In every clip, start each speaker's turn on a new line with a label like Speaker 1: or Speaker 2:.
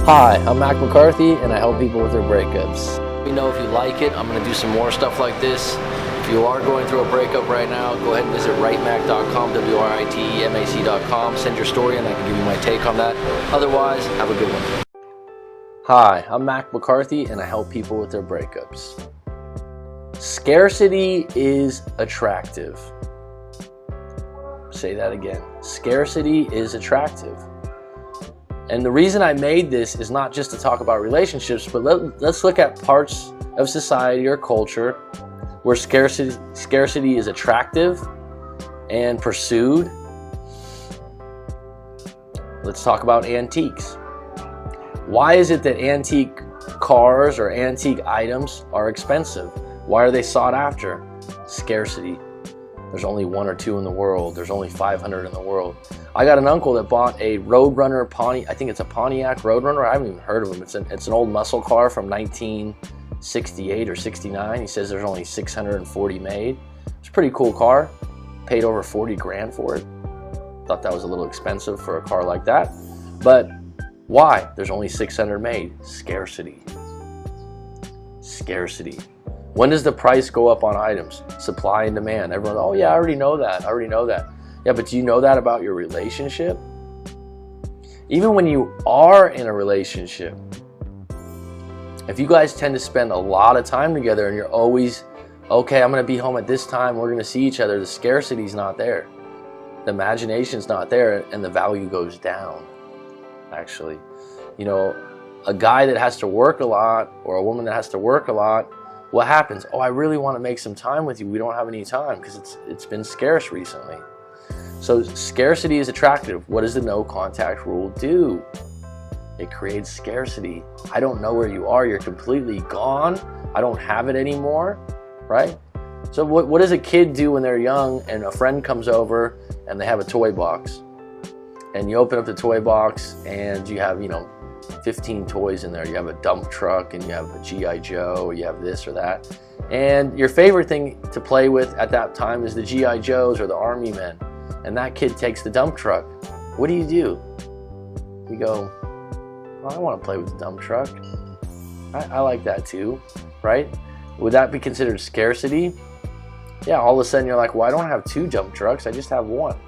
Speaker 1: Hi, I'm Mac McCarthy, and I help people with their breakups. Let me know if you like it. I'm going to do some more stuff like this. If you are going through a breakup right now, go ahead and visit writemac.com, WRITEMAC.com. Send your story, and I can give you my take on that. Otherwise, have a good one. Hi, I'm Mac McCarthy, and I help people with their breakups. Scarcity is attractive. Say that again. Scarcity is attractive. And the reason I made this is not just to talk about relationships, but let's look at parts of society or culture where scarcity is attractive and pursued. Let's talk about antiques. Why is it that antique cars or antique items are expensive? Why are they sought after? Scarcity. There's only one or two in the world. There's only 500 in the world. I got an uncle that bought a Roadrunner I think it's a Pontiac Roadrunner. I haven't even heard of them. It's an old muscle car from 1968 or 69. He says there's only 640 made. It's a pretty cool car. Paid over 40 grand for it. Thought that was a little expensive for a car like that. But why? There's only 600 made. Scarcity. Scarcity. When does the price go up on items? Supply and demand. Everyone, oh yeah, I already know that. Yeah, but do you know that about your relationship? Even when you are in a relationship, if you guys tend to spend a lot of time together and you're always, okay, I'm going to be home at this time, we're going to see each other, the scarcity's not there. The imagination's not there, and the value goes down, actually. You know, a guy that has to work a lot or a woman that has to work a lot, what happens? Oh, I really want to make some time with you. We don't have any time because it's been scarce recently. So scarcity is attractive. What does the no contact rule do? It creates scarcity. I don't know where you are. You're completely gone. I don't have it anymore, right? So what does a kid do when they're young and a friend comes over and they have a toy box? And you open up the toy box and you have, 15 toys in there. You have a dump truck and you have a G.I. Joe, or you have this or that. And your favorite thing to play with at that time is the G.I. Joes or the Army men. And that kid takes the dump truck. What do? You go, I want to play with the dump truck. I like that too, right? Would that be considered scarcity? Yeah, all of a sudden you're like, well, I don't have two dump trucks, I just have one.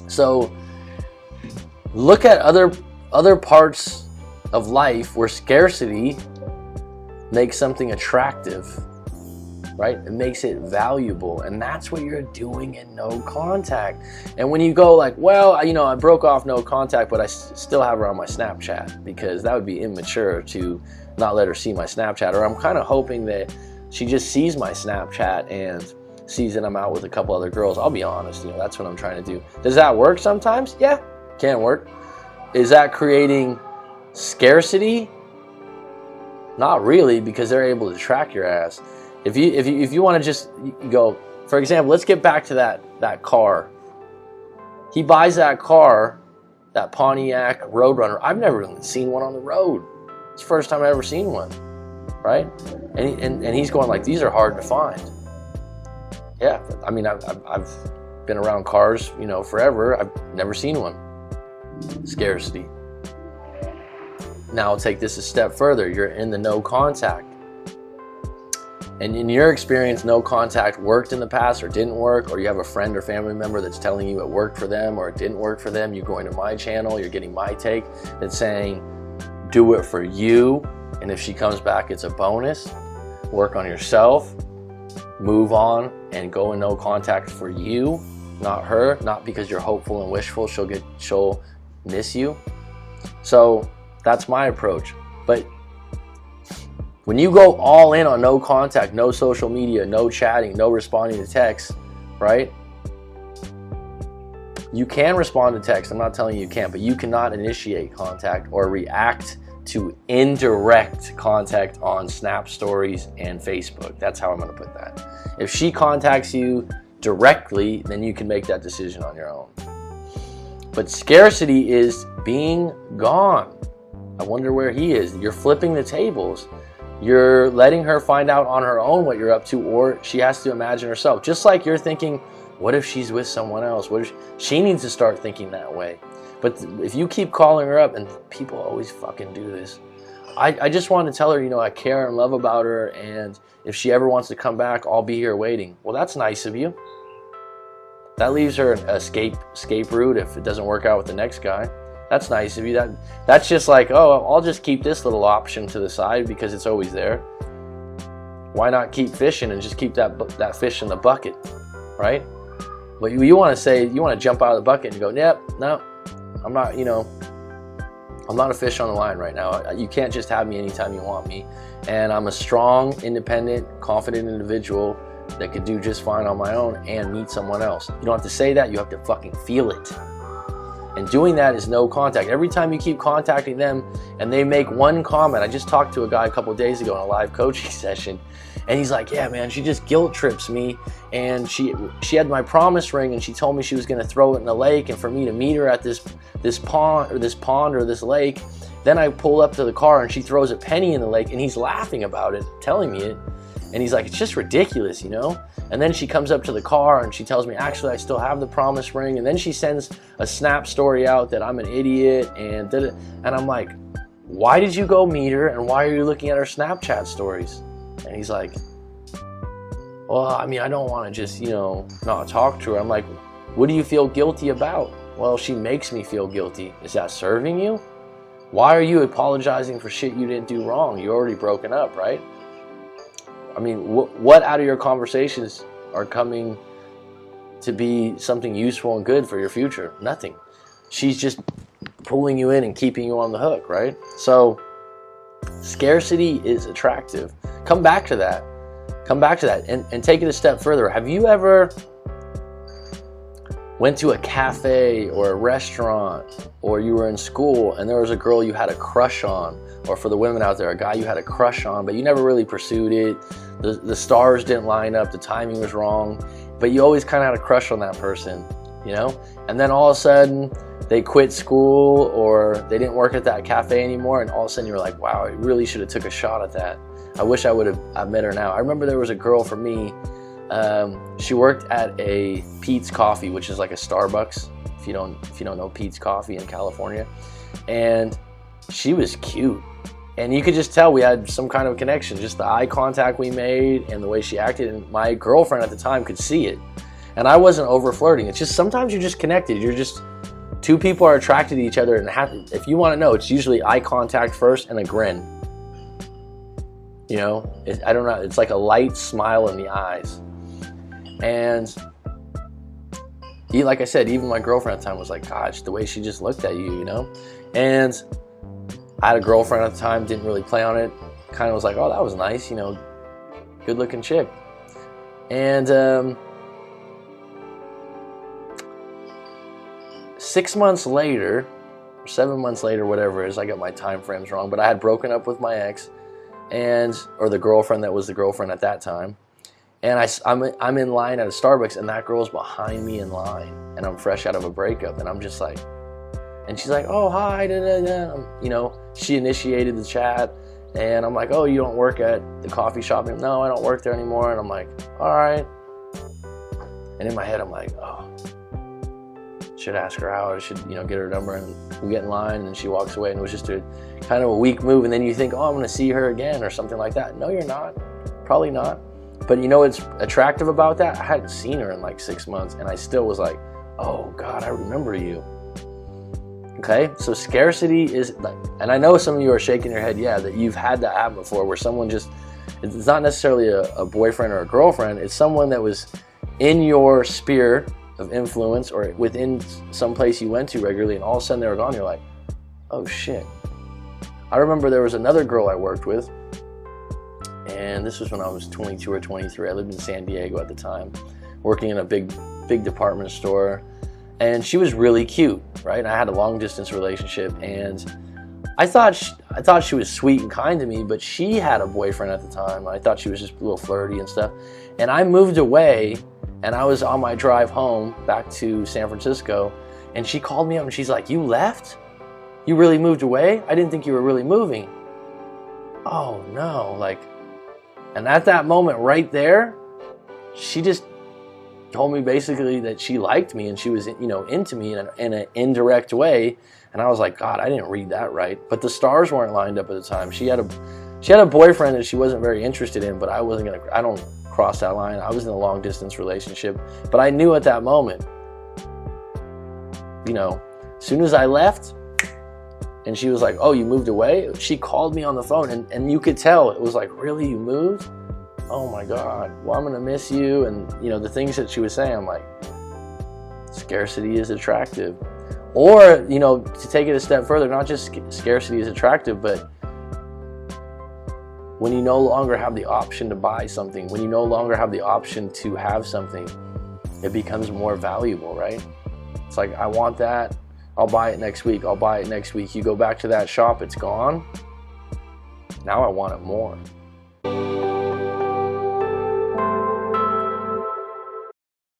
Speaker 1: So look at other parts of life where scarcity makes something attractive, right? It makes it valuable, and that's what you're doing in no contact. And when you go like, well, I broke off no contact, but I still have her on my Snapchat, because that would be immature to not let her see my Snapchat. Or I'm kind of hoping that she just sees my Snapchat and sees that I'm out with a couple other girls. I'll be honest, that's what I'm trying to do. Does that work sometimes? Yeah, can work. Is that creating scarcity? Not really, because they're able to track your ass. If you want to just go, for example, let's get back to that car. He buys that car, that Pontiac Roadrunner. I've never even seen one on the road. It's the first time I've ever seen one, right? And he's going like, these are hard to find. Yeah, I've been around cars, forever. I've never seen one. Scarcity. Now I'll take this a step further. You're in the no contact. And in your experience, no contact worked in the past or didn't work, or you have a friend or family member that's telling you it worked for them or it didn't work for them. You're going to my channel, you're getting my take that's saying, do it for you. And if she comes back, it's a bonus. Work on yourself, move on, and go in no contact for you, not her, not because you're hopeful and wishful she'll miss you. So that's my approach. But when you go all in on no contact, no social media, no chatting, no responding to texts, right? You can respond to text. I'm not telling you can't, but you cannot initiate contact or react to indirect contact on Snap Stories and Facebook. That's how I'm going to put that. If she contacts you directly, then you can make that decision on your own. But scarcity is being gone. I wonder where he is. You're flipping the tables. You're letting her find out on her own what you're up to, or she has to imagine herself. Just like you're thinking, what if she's with someone else? What if she needs to start thinking that way? But if you keep calling her up, and people always fucking do this, I just want to tell her, you know, I care and love about her, and if she ever wants to come back, I'll be here waiting. Well, that's nice of you. That leaves her an escape route if it doesn't work out with the next guy. That's nice of you. That's just like, oh, I'll just keep this little option to the side because it's always there. Why not keep fishing and just keep that fish in the bucket, right? But you want to say, you want to jump out of the bucket and go, yep, no, I'm not, you know, I'm not a fish on the line right now. You can't just have me anytime you want me. And I'm a strong, independent, confident individual that could do just fine on my own and meet someone else. You don't have to say that. You have to fucking feel it. And doing that is no contact. Every time you keep contacting them and they make one comment. I just talked to a guy a couple of days ago in a live coaching session, and he's like, yeah, man, she just guilt trips me, and she had my promise ring, and she told me she was going to throw it in the lake, and for me to meet her at this pond or this lake. Then I pull up to the car, and she throws a penny in the lake, and he's laughing about it, telling me it, and he's like, it's just ridiculous, you know? And then she comes up to the car, and she tells me, actually, I still have the promise ring, and then she sends a snap story out that I'm an idiot, and I'm like, why did you go meet her, and why are you looking at her Snapchat stories? And he's like, well, I mean, I don't want to just, you know, not talk to her. I'm like, what do you feel guilty about? Well, she makes me feel guilty. Is that serving you? Why are you apologizing for shit you didn't do wrong? You're already broken up, right? I mean, what out of your conversations are coming to be something useful and good for your future? Nothing. She's just pulling you in and keeping you on the hook, right? So scarcity is attractive. Come back to that. Come back to that and take it a step further. Have you ever went to a cafe or a restaurant, or you were in school and there was a girl you had a crush on, or for the women out there, a guy you had a crush on, but you never really pursued it. The stars didn't line up, the timing was wrong, but you always kind of had a crush on that person, you know? And then all of a sudden they quit school, or they didn't work at that cafe anymore, and all of a sudden you're like, wow, I really should have took a shot at that. I wish I met her now. I remember there was a girl for me, she worked at a Pete's Coffee, which is like a Starbucks, if you don't know Pete's Coffee in California. And she was cute. And you could just tell we had some kind of connection, just the eye contact we made and the way she acted. And my girlfriend at the time could see it. And I wasn't over flirting. It's just sometimes you're just connected. You're just, two people are attracted to each other. And if you want to know, it's usually eye contact first and a grin. You know, I don't know. It's like a light smile in the eyes. And like I said, even my girlfriend at the time was like, gosh, the way she just looked at you, you know? And I had a girlfriend at the time, didn't really play on it. Kind of was like, oh, that was nice, you know, good looking chick. And 6 months later, or 7 months later, whatever it is, I got my time frames wrong, but I had broken up with my ex, or the girlfriend that was the girlfriend at that time. And I'm in line at a Starbucks, and that girl's behind me in line, and I'm fresh out of a breakup, and I'm just like, and she's like, oh, hi, da, da, da. You know, she initiated the chat, and I'm like, oh, you don't work at the coffee shop? No, I don't work there anymore. And I'm like, all right. And in my head, I'm like, oh, should ask her out. I should, you know, get her number, and we get in line, and she walks away, and it was just a kind of a weak move. And then you think, oh, I'm going to see her again or something like that. No, you're not. Probably not. But you know what's attractive about that? I hadn't seen her in like 6 months, and I still was like, oh God, I remember you. Okay, so scarcity is like, and I know some of you are shaking your head, yeah, that you've had that happen before, where someone just, it's not necessarily a boyfriend or a girlfriend, it's someone that was in your sphere of influence or within some place you went to regularly, and all of a sudden they were gone. You're like, oh shit. I remember there was another girl I worked with, and this was when I was 22 or 23. I lived in San Diego at the time, working in a big department store, and she was really cute, right? And I had a long distance relationship, and I thought she was sweet and kind to me, but she had a boyfriend at the time. I thought she was just a little flirty and stuff. And I moved away, and I was on my drive home back to San Francisco, and she called me up and she's like, you left? You really moved away? I didn't think you were really moving. Oh no, like, and at that moment right there, she just told me basically that she liked me and she was, into me in an indirect way. And I was like, God, I didn't read that right. But the stars weren't lined up at the time. She had a boyfriend that she wasn't very interested in, but I don't cross that line. I was in a long distance relationship, but I knew at that moment, as soon as I left and she was like, oh, you moved away? She called me on the phone and you could tell it was like, really, you moved? Oh my God, well, I'm gonna miss you. And the things that she was saying, I'm like, scarcity is attractive. Or, to take it a step further, not just scarcity is attractive, but when you no longer have the option to buy something, when you no longer have the option to have something, it becomes more valuable, right? It's like, I want that, I'll buy it next week, I'll buy it next week. You go back to that shop, it's gone. Now I want it more.